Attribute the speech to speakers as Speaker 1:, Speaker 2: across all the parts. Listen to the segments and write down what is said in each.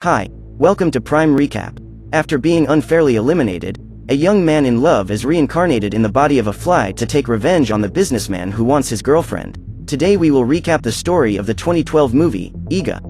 Speaker 1: Hi, welcome to Prime Recap. After being unfairly eliminated, a young man in love is reincarnated in the body of a fly to take revenge on the businessman who wants his girlfriend. Today we will recap the story of the 2012 movie, Eega.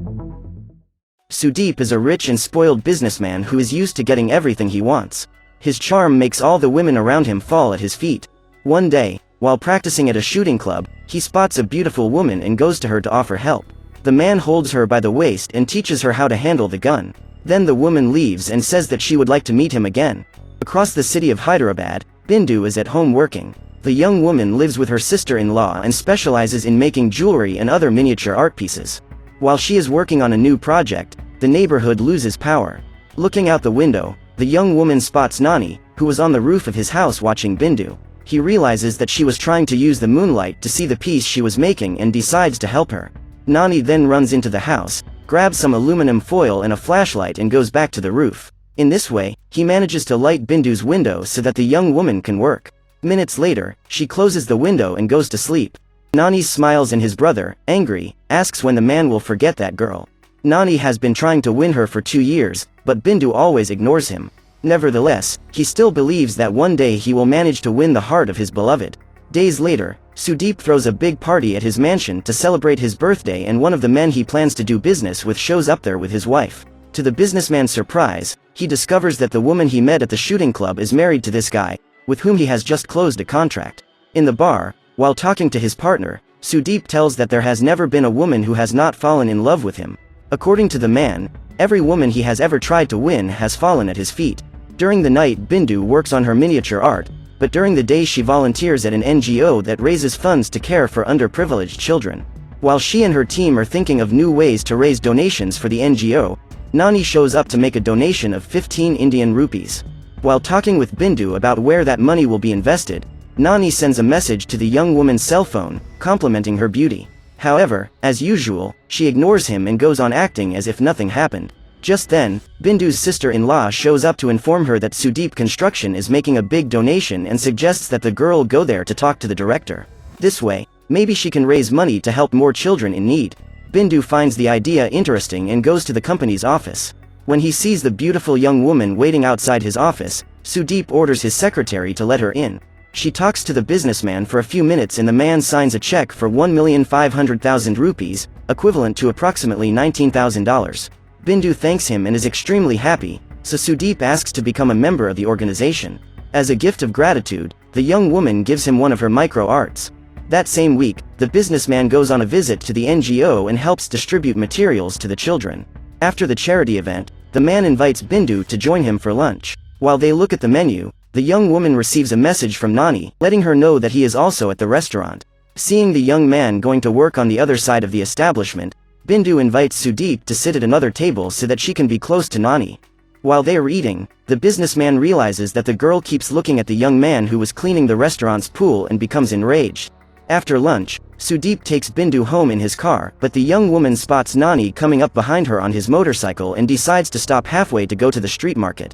Speaker 1: Sudeep is a rich and spoiled businessman who is used to getting everything he wants. His charm makes all the women around him fall at his feet. One day, while practicing at a shooting club, he spots a beautiful woman and goes to her to offer help. The man holds her by the waist and teaches her how to handle the gun. Then the woman leaves and says that she would like to meet him again. Across the city of Hyderabad, Bindu is at home working. The young woman lives with her sister-in-law and specializes in making jewelry and other miniature art pieces. While she is working on a new project, the neighborhood loses power. Looking out the window, the young woman spots Nani, who was on the roof of his house watching Bindu. He realizes that she was trying to use the moonlight to see the piece she was making and decides to help her. Nani then runs into the house, grabs some aluminum foil and a flashlight and goes back to the roof. In this way, he manages to light Bindu's window so that the young woman can work. Minutes later, she closes the window and goes to sleep. Nani smiles and his brother, angry, asks when the man will forget that girl. Nani has been trying to win her for 2 years, but Bindu always ignores him. Nevertheless, he still believes that one day he will manage to win the heart of his beloved. Days later, Sudeep throws a big party at his mansion to celebrate his birthday, and one of the men he plans to do business with shows up there with his wife. To the businessman's surprise, he discovers that the woman he met at the shooting club is married to this guy, with whom he has just closed a contract. In the bar, while talking to his partner, Sudeep tells that there has never been a woman who has not fallen in love with him. According to the man, every woman he has ever tried to win has fallen at his feet. During the night, Bindu works on her miniature art, but during the day she volunteers at an NGO that raises funds to care for underprivileged children. While she and her team are thinking of new ways to raise donations for the NGO, Nani shows up to make a donation of 15 Indian rupees. While talking with Bindu about where that money will be invested, Nani sends a message to the young woman's cell phone, complimenting her beauty. However, as usual, she ignores him and goes on acting as if nothing happened. Just then, Bindu's sister-in-law shows up to inform her that Sudeep Construction is making a big donation and suggests that the girl go there to talk to the director. This way, maybe she can raise money to help more children in need. Bindu finds the idea interesting and goes to the company's office. When he sees the beautiful young woman waiting outside his office, Sudeep orders his secretary to let her in. She talks to the businessman for a few minutes and the man signs a check for 1,500,000 rupees, equivalent to approximately $19,000. Bindu thanks him and is extremely happy, so Sudeep asks to become a member of the organization. As a gift of gratitude, the young woman gives him one of her micro arts. That same week, the businessman goes on a visit to the NGO and helps distribute materials to the children. After the charity event, the man invites Bindu to join him for lunch. While they look at the menu, the young woman receives a message from Nani, letting her know that he is also at the restaurant. Seeing the young man going to work on the other side of the establishment, Bindu invites Sudeep to sit at another table so that she can be close to Nani. While they are eating, the businessman realizes that the girl keeps looking at the young man who was cleaning the restaurant's pool and becomes enraged. After lunch, Sudeep takes Bindu home in his car, but the young woman spots Nani coming up behind her on his motorcycle and decides to stop halfway to go to the street market.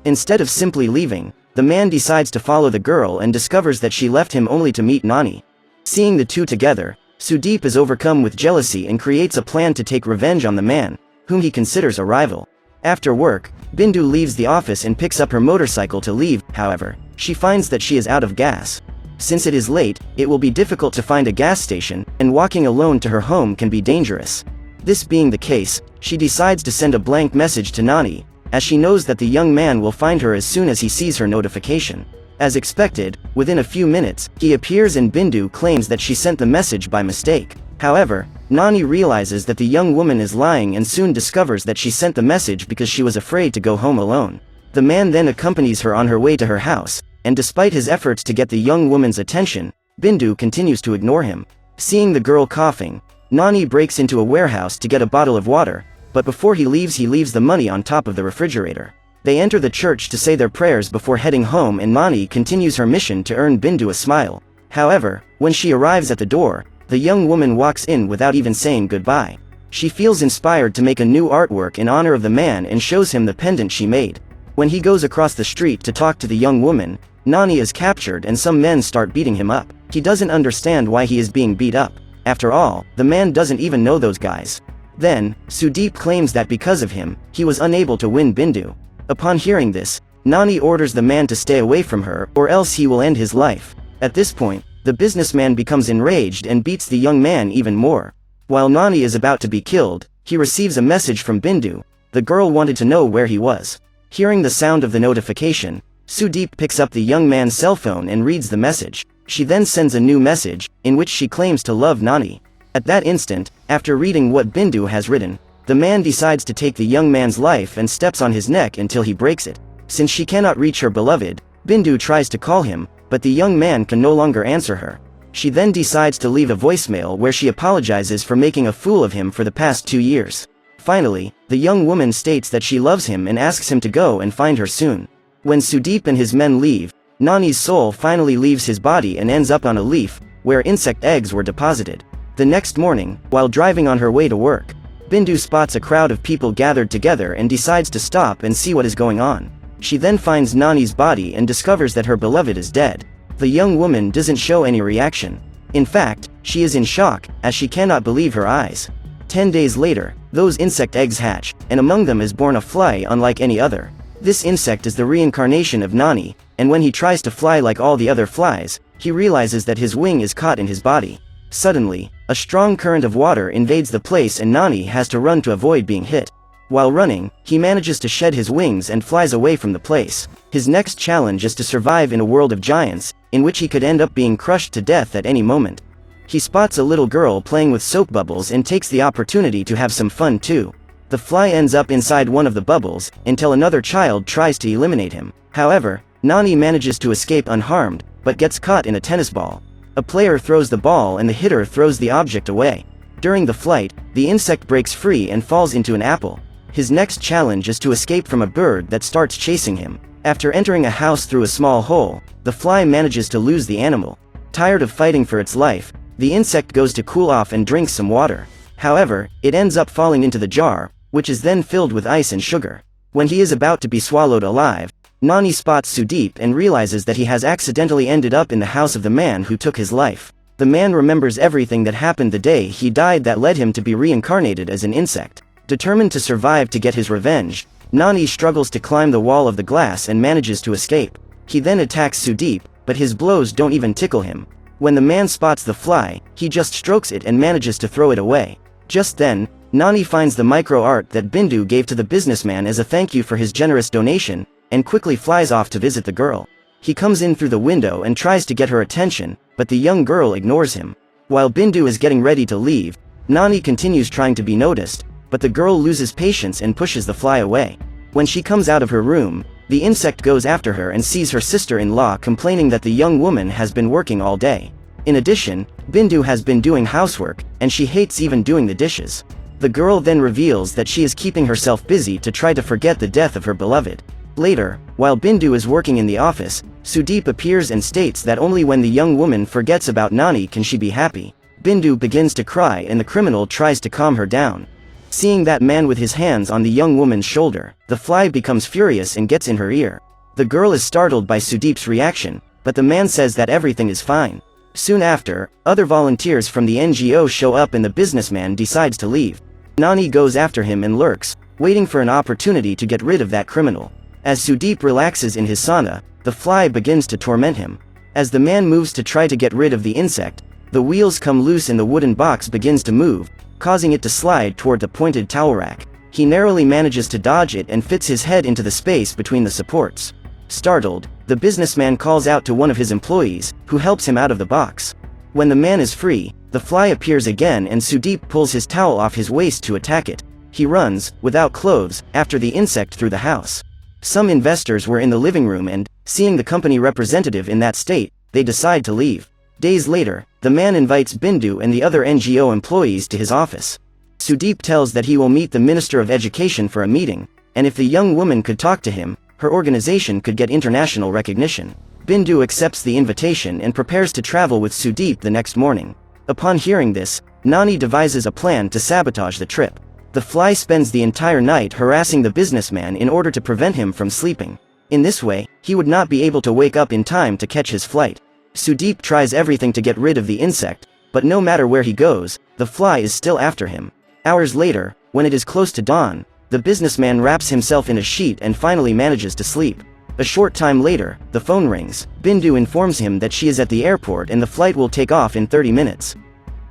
Speaker 1: Instead of simply leaving, the man decides to follow the girl and discovers that she left him only to meet Nani. Seeing the two together, Sudeep is overcome with jealousy and creates a plan to take revenge on the man, whom he considers a rival. After work, Bindu leaves the office and picks up her motorcycle to leave. However, she finds that she is out of gas. Since it is late, it will be difficult to find a gas station, and walking alone to her home can be dangerous. This being the case, she decides to send a blank message to Nani, as she knows that the young man will find her as soon as he sees her notification. As expected, within a few minutes, he appears and Bindu claims that she sent the message by mistake. However, Nani realizes that the young woman is lying and soon discovers that she sent the message because she was afraid to go home alone. The man then accompanies her on her way to her house, and despite his efforts to get the young woman's attention, Bindu continues to ignore him. Seeing the girl coughing, Nani breaks into a warehouse to get a bottle of water, but before he leaves the money on top of the refrigerator. They enter the church to say their prayers before heading home, and Nani continues her mission to earn Bindu a smile. However, when she arrives at the door, the young woman walks in without even saying goodbye. She feels inspired to make a new artwork in honor of the man and shows him the pendant she made. When he goes across the street to talk to the young woman, Nani is captured and some men start beating him up. He doesn't understand why he is being beat up. After all, the man doesn't even know those guys. Then, Sudeep claims that because of him, he was unable to win Bindu. Upon hearing this, Nani orders the man to stay away from her or else he will end his life. At this point, the businessman becomes enraged and beats the young man even more. While Nani is about to be killed, he receives a message from Bindu. The girl wanted to know where he was. Hearing the sound of the notification, Sudeep picks up the young man's cell phone and reads the message. She then sends a new message, in which she claims to love Nani. At that instant, after reading what Bindu has written, the man decides to take the young man's life and steps on his neck until he breaks it. Since she cannot reach her beloved, Bindu tries to call him, but the young man can no longer answer her. She then decides to leave a voicemail where she apologizes for making a fool of him for the past 2 years. Finally, the young woman states that she loves him and asks him to go and find her soon. When Sudeep and his men leave, Nani's soul finally leaves his body and ends up on a leaf, where insect eggs were deposited. The next morning, while driving on her way to work, Bindu spots a crowd of people gathered together and decides to stop and see what is going on. She then finds Nani's body and discovers that her beloved is dead. The young woman doesn't show any reaction. In fact, she is in shock, as she cannot believe her eyes. 10 days later, those insect eggs hatch, and among them is born a fly unlike any other. This insect is the reincarnation of Nani, and when he tries to fly like all the other flies, he realizes that his wing is caught in his body. Suddenly, a strong current of water invades the place and Nani has to run to avoid being hit. While running, he manages to shed his wings and flies away from the place. His next challenge is to survive in a world of giants, in which he could end up being crushed to death at any moment. He spots a little girl playing with soap bubbles and takes the opportunity to have some fun too. The fly ends up inside one of the bubbles, until another child tries to eliminate him. However, Nani manages to escape unharmed, but gets caught in a tennis ball. A player throws the ball and the hitter throws the object away. During the flight, the insect breaks free and falls into an apple. His next challenge is to escape from a bird that starts chasing him. After entering a house through a small hole, the fly manages to lose the animal. Tired of fighting for its life, the insect goes to cool off and drinks some water. However, it ends up falling into the jar, which is then filled with ice and sugar. When he is about to be swallowed alive, Nani spots Sudeep and realizes that he has accidentally ended up in the house of the man who took his life. The man remembers everything that happened the day he died that led him to be reincarnated as an insect. Determined to survive to get his revenge, Nani struggles to climb the wall of the glass and manages to escape. He then attacks Sudeep, but his blows don't even tickle him. When the man spots the fly, he just strokes it and manages to throw it away. Just then, Nani finds the micro art that Bindu gave to the businessman as a thank you for his generous donation, and quickly flies off to visit the girl. He comes in through the window and tries to get her attention, but the young girl ignores him. While Bindu is getting ready to leave, Nani continues trying to be noticed, but the girl loses patience and pushes the fly away. When she comes out of her room, the insect goes after her and sees her sister-in-law complaining that the young woman has been working all day. In addition, Bindu has been doing housework, and she hates even doing the dishes. The girl then reveals that she is keeping herself busy to try to forget the death of her beloved. Later, while Bindu is working in the office, Sudeep appears and states that only when the young woman forgets about Nani can she be happy. Bindu begins to cry and the criminal tries to calm her down. Seeing that man with his hands on the young woman's shoulder, the fly becomes furious and gets in her ear. The girl is startled by Sudeep's reaction, but the man says that everything is fine. Soon after, other volunteers from the NGO show up and the businessman decides to leave. Nani goes after him and lurks, waiting for an opportunity to get rid of that criminal. As Sudeep relaxes in his sauna, the fly begins to torment him. As the man moves to try to get rid of the insect, the wheels come loose and the wooden box begins to move, causing it to slide toward the pointed towel rack. He narrowly manages to dodge it and fits his head into the space between the supports. Startled, the businessman calls out to one of his employees, who helps him out of the box. When the man is free, the fly appears again and Sudeep pulls his towel off his waist to attack it. He runs, without clothes, after the insect through the house. Some investors were in the living room and, seeing the company representative in that state, they decide to leave. Days later, the man invites Bindu and the other NGO employees to his office. Sudeep tells that he will meet the Minister of Education for a meeting, and if the young woman could talk to him, her organization could get international recognition. Bindu accepts the invitation and prepares to travel with Sudeep the next morning. Upon hearing this, Nani devises a plan to sabotage the trip. The fly spends the entire night harassing the businessman in order to prevent him from sleeping. In this way, he would not be able to wake up in time to catch his flight. Sudeep tries everything to get rid of the insect, but no matter where he goes, the fly is still after him. Hours later, when it is close to dawn, the businessman wraps himself in a sheet and finally manages to sleep. A short time later, the phone rings. Bindu informs him that she is at the airport and the flight will take off in 30 minutes.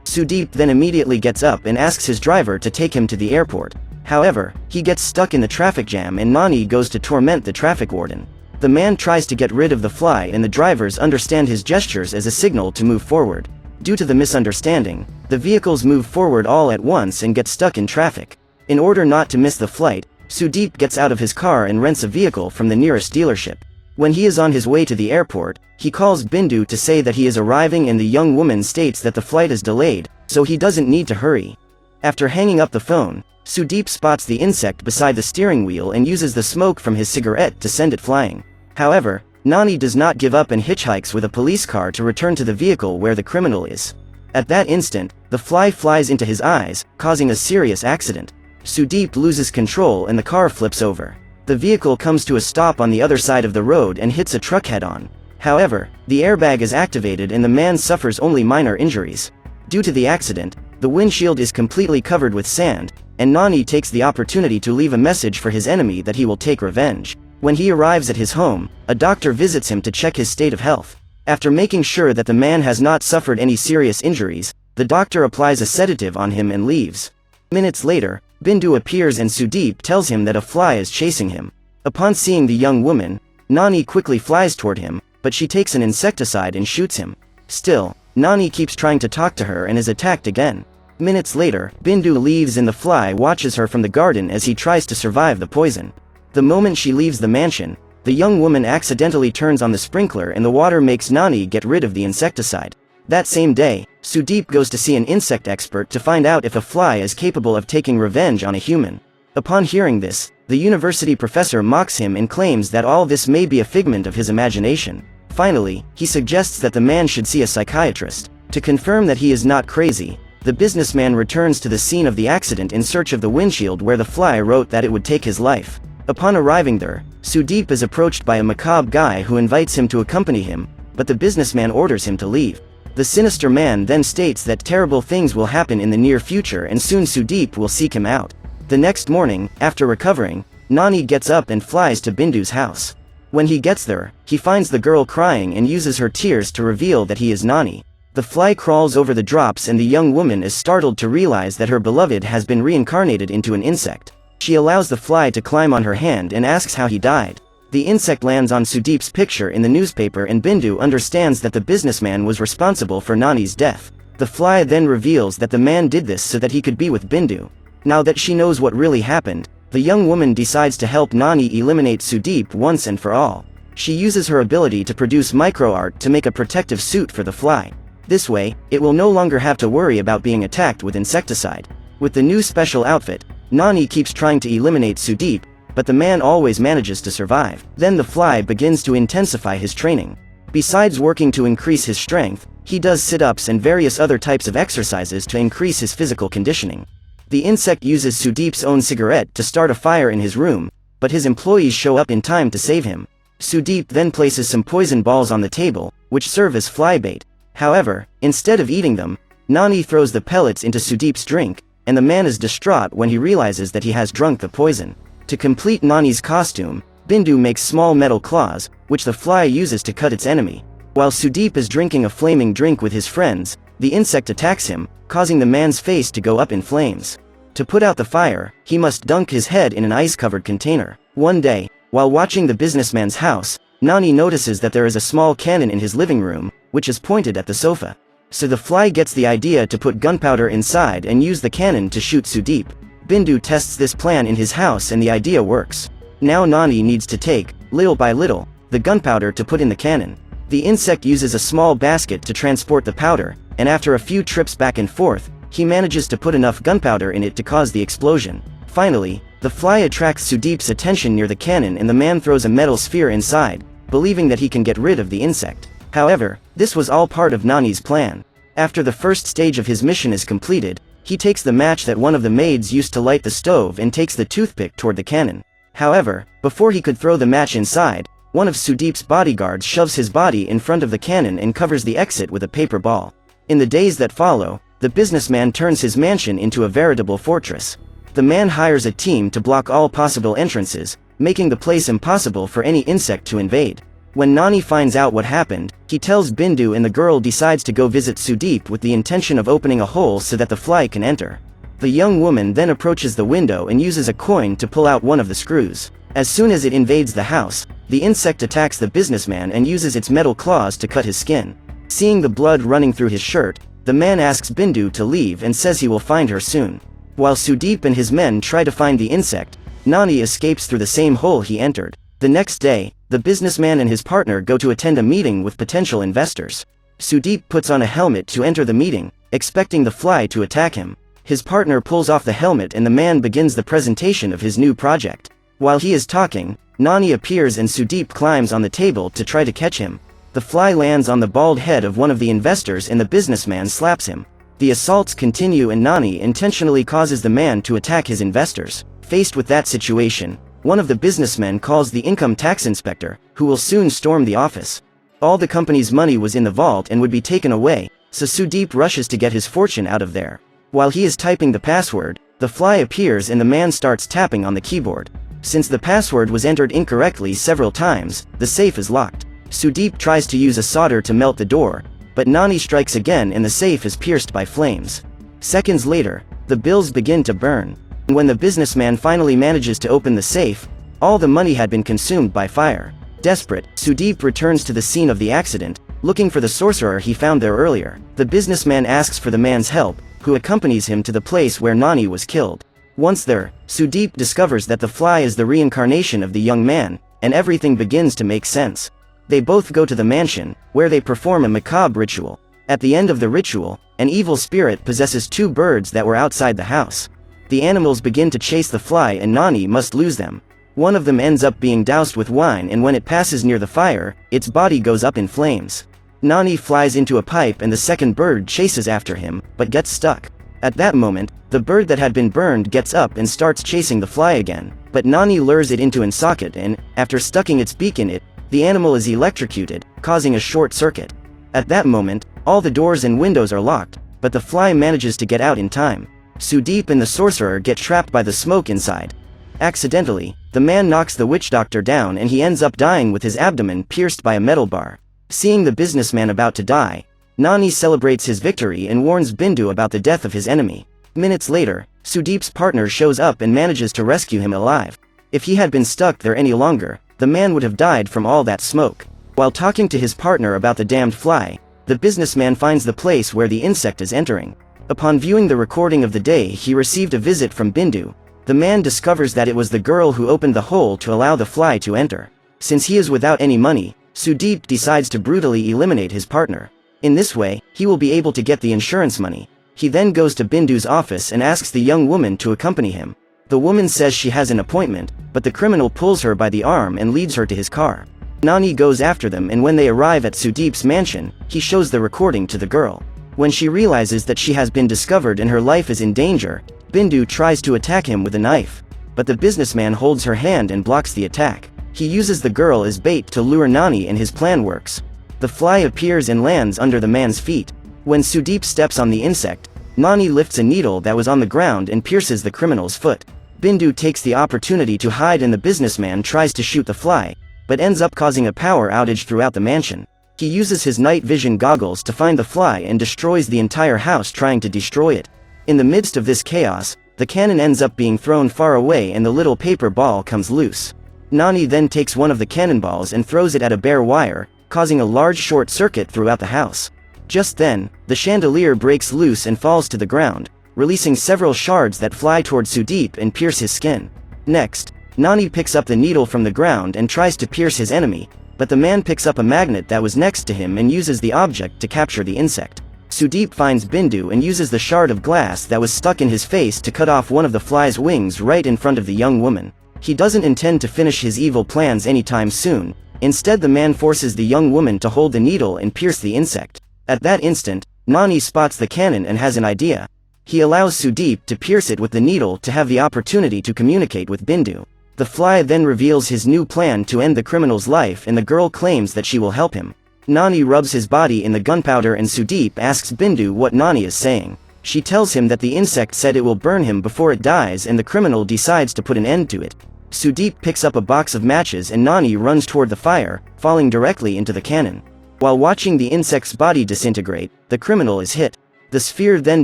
Speaker 1: Sudeep then immediately gets up and asks his driver to take him to the airport. However, he gets stuck in the traffic jam and Nani goes to torment the traffic warden. The man tries to get rid of the fly and the drivers understand his gestures as a signal to move forward. Due to the misunderstanding, the vehicles move forward all at once and get stuck in traffic. In order not to miss the flight, Sudeep gets out of his car and rents a vehicle from the nearest dealership. When he is on his way to the airport, he calls Bindu to say that he is arriving and the young woman states that the flight is delayed, so he doesn't need to hurry. After hanging up the phone, Sudeep spots the insect beside the steering wheel and uses the smoke from his cigarette to send it flying. However, Nani does not give up and hitchhikes with a police car to return to the vehicle where the criminal is. At that instant, the fly flies into his eyes, causing a serious accident. Sudeep loses control and the car flips over. The vehicle comes to a stop on the other side of the road and hits a truck head-on. However, the airbag is activated and the man suffers only minor injuries. Due to the accident, the windshield is completely covered with sand, and Nani takes the opportunity to leave a message for his enemy that he will take revenge. When he arrives at his home, a doctor visits him to check his state of health. After making sure that the man has not suffered any serious injuries, the doctor applies a sedative on him and leaves. Minutes later, Bindu appears and Sudeep tells him that a fly is chasing him. Upon seeing the young woman, Nani quickly flies toward him, but she takes an insecticide and shoots him. Still, Nani keeps trying to talk to her and is attacked again. Minutes later, Bindu leaves and the fly watches her from the garden as he tries to survive the poison. The moment she leaves the mansion, the young woman accidentally turns on the sprinkler and the water makes Nani get rid of the insecticide. That same day, Sudeep goes to see an insect expert to find out if a fly is capable of taking revenge on a human. Upon hearing this, the university professor mocks him and claims that all this may be a figment of his imagination. Finally, he suggests that the man should see a psychiatrist. To confirm that he is not crazy, the businessman returns to the scene of the accident in search of the windshield where the fly wrote that it would take his life. Upon arriving there, Sudeep is approached by a macabre guy who invites him to accompany him, but the businessman orders him to leave. The sinister man then states that terrible things will happen in the near future and soon Sudeep will seek him out. The next morning, after recovering, Nani gets up and flies to Bindu's house. When he gets there, he finds the girl crying and uses her tears to reveal that he is Nani. The fly crawls over the drops and the young woman is startled to realize that her beloved has been reincarnated into an insect. She allows the fly to climb on her hand and asks how he died. The insect lands on Sudeep's picture in the newspaper and Bindu understands that the businessman was responsible for Nani's death. The fly then reveals that the man did this so that he could be with Bindu. Now that she knows what really happened, the young woman decides to help Nani eliminate Sudeep once and for all. She uses her ability to produce microart to make a protective suit for the fly. This way, it will no longer have to worry about being attacked with insecticide. With the new special outfit, Nani keeps trying to eliminate Sudeep, but the man always manages to survive. Then the fly begins to intensify his training. Besides working to increase his strength, he does sit-ups and various other types of exercises to increase his physical conditioning. The insect uses Sudeep's own cigarette to start a fire in his room, but his employees show up in time to save him. Sudeep then places some poison balls on the table, which serve as fly bait. However, instead of eating them, Nani throws the pellets into Sudeep's drink, and the man is distraught when he realizes that he has drunk the poison. To complete Nani's costume, Bindu makes small metal claws, which the fly uses to cut its enemy. While Sudeep is drinking a flaming drink with his friends, the insect attacks him, causing the man's face to go up in flames. To put out the fire, he must dunk his head in an ice-covered container. One day, while watching the businessman's house, Nani notices that there is a small cannon in his living room, which is pointed at the sofa. So the fly gets the idea to put gunpowder inside and use the cannon to shoot Sudeep. Bindu tests this plan in his house and the idea works. Now Nani needs to take, little by little, the gunpowder to put in the cannon. The insect uses a small basket to transport the powder, and after a few trips back and forth, he manages to put enough gunpowder in it to cause the explosion. Finally, the fly attracts Sudeep's attention near the cannon and the man throws a metal sphere inside, believing that he can get rid of the insect. However, this was all part of Nani's plan. After the first stage of his mission is completed, he takes the match that one of the maids used to light the stove and takes the toothpick toward the cannon. However, before he could throw the match inside, one of Sudeep's bodyguards shoves his body in front of the cannon and covers the exit with a paper ball. In the days that follow, the businessman turns his mansion into a veritable fortress. The man hires a team to block all possible entrances, making the place impossible for any insect to invade. When Nani finds out what happened, he tells Bindu and the girl decides to go visit Sudeep with the intention of opening a hole so that the fly can enter. The young woman then approaches the window and uses a coin to pull out one of the screws. As soon as it invades the house, the insect attacks the businessman and uses its metal claws to cut his skin. Seeing the blood running through his shirt, the man asks Bindu to leave and says he will find her soon. While Sudeep and his men try to find the insect, Nani escapes through the same hole he entered. The next day, the businessman and his partner go to attend a meeting with potential investors. Sudeep puts on a helmet to enter the meeting, expecting the fly to attack him. His partner pulls off the helmet and the man begins the presentation of his new project. While he is talking, Nani appears and Sudeep climbs on the table to try to catch him. The fly lands on the bald head of one of the investors and the businessman slaps him. The assaults continue and Nani intentionally causes the man to attack his investors. Faced with that situation, one of the businessmen calls the income tax inspector, who will soon storm the office. All the company's money was in the vault and would be taken away, so Sudeep rushes to get his fortune out of there. While he is typing the password, the fly appears and the man starts tapping on the keyboard. Since the password was entered incorrectly several times, the safe is locked. Sudeep tries to use a solder to melt the door, but Nani strikes again and the safe is pierced by flames. Seconds later, the bills begin to burn. When the businessman finally manages to open the safe, all the money had been consumed by fire. Desperate, Sudeep returns to the scene of the accident, looking for the sorcerer he found there earlier. The businessman asks for the man's help, who accompanies him to the place where Nani was killed. Once there, Sudeep discovers that the fly is the reincarnation of the young man, and everything begins to make sense. They both go to the mansion, where they perform a macabre ritual. At the end of the ritual, an evil spirit possesses two birds that were outside the house. The animals begin to chase the fly and Nani must lose them. One of them ends up being doused with wine and when it passes near the fire, its body goes up in flames. Nani flies into a pipe and the second bird chases after him, but gets stuck. At that moment, the bird that had been burned gets up and starts chasing the fly again, but Nani lures it into an socket and, after stucking its beak in it, the animal is electrocuted, causing a short circuit. At that moment, all the doors and windows are locked, but the fly manages to get out in time. Sudeep and the sorcerer get trapped by the smoke inside. Accidentally, the man knocks the witch doctor down and he ends up dying with his abdomen pierced by a metal bar. Seeing the businessman about to die, Nani celebrates his victory and warns Bindu about the death of his enemy. Minutes later, Sudeep's partner shows up and manages to rescue him alive. If he had been stuck there any longer, the man would have died from all that smoke. While talking to his partner about the damned fly, the businessman finds the place where the insect is entering. Upon viewing the recording of the day he received a visit from Bindu, the man discovers that it was the girl who opened the hole to allow the fly to enter. Since he is without any money, Sudeep decides to brutally eliminate his partner. In this way, he will be able to get the insurance money. He then goes to Bindu's office and asks the young woman to accompany him. The woman says she has an appointment, but the criminal pulls her by the arm and leads her to his car. Nani goes after them and when they arrive at Sudeep's mansion, he shows the recording to the girl. When she realizes that she has been discovered and her life is in danger, Bindu tries to attack him with a knife. But the businessman holds her hand and blocks the attack. He uses the girl as bait to lure Nani and his plan works. The fly appears and lands under the man's feet. When Sudeep steps on the insect, Nani lifts a needle that was on the ground and pierces the criminal's foot. Bindu takes the opportunity to hide and the businessman tries to shoot the fly, but ends up causing a power outage throughout the mansion. He uses his night vision goggles to find the fly and destroys the entire house trying to destroy it. In the midst of this chaos, the cannon ends up being thrown far away and the little paper ball comes loose. Nani then takes one of the cannonballs and throws it at a bare wire, causing a large short circuit throughout the house. Just then, the chandelier breaks loose and falls to the ground, releasing several shards that fly toward Sudeep and pierce his skin. Next, Nani picks up the needle from the ground and tries to pierce his enemy, but the man picks up a magnet that was next to him and uses the object to capture the insect. Sudeep finds Bindu and uses the shard of glass that was stuck in his face to cut off one of the fly's wings right in front of the young woman. He doesn't intend to finish his evil plans anytime soon. Instead, the man forces the young woman to hold the needle and pierce the insect. At that instant, Nani spots the cannon and has an idea. He allows Sudeep to pierce it with the needle to have the opportunity to communicate with Bindu. The fly then reveals his new plan to end the criminal's life and the girl claims that she will help him. Nani rubs his body in the gunpowder and Sudeep asks Bindu what Nani is saying. She tells him that the insect said it will burn him before it dies, and the criminal decides to put an end to it. Sudeep picks up a box of matches and Nani runs toward the fire, falling directly into the cannon. While watching the insect's body disintegrate, the criminal is hit. The sphere then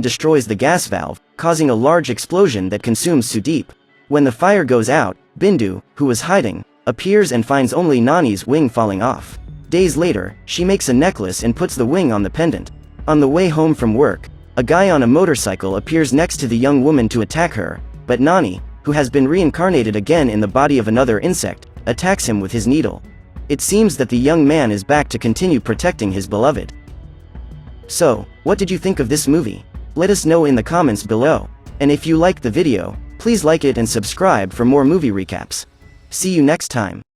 Speaker 1: destroys the gas valve, causing a large explosion that consumes Sudeep. When the fire goes out, Bindu, who was hiding, appears and finds only Nani's wing falling off. Days later, she makes a necklace and puts the wing on the pendant. On the way home from work, a guy on a motorcycle appears next to the young woman to attack her, but Nani, who has been reincarnated again in the body of another insect, attacks him with his needle. It seems that the young man is back to continue protecting his beloved. So, what did you think of this movie? Let us know in the comments below. And if you liked the video, please like it and subscribe for more movie recaps. See you next time.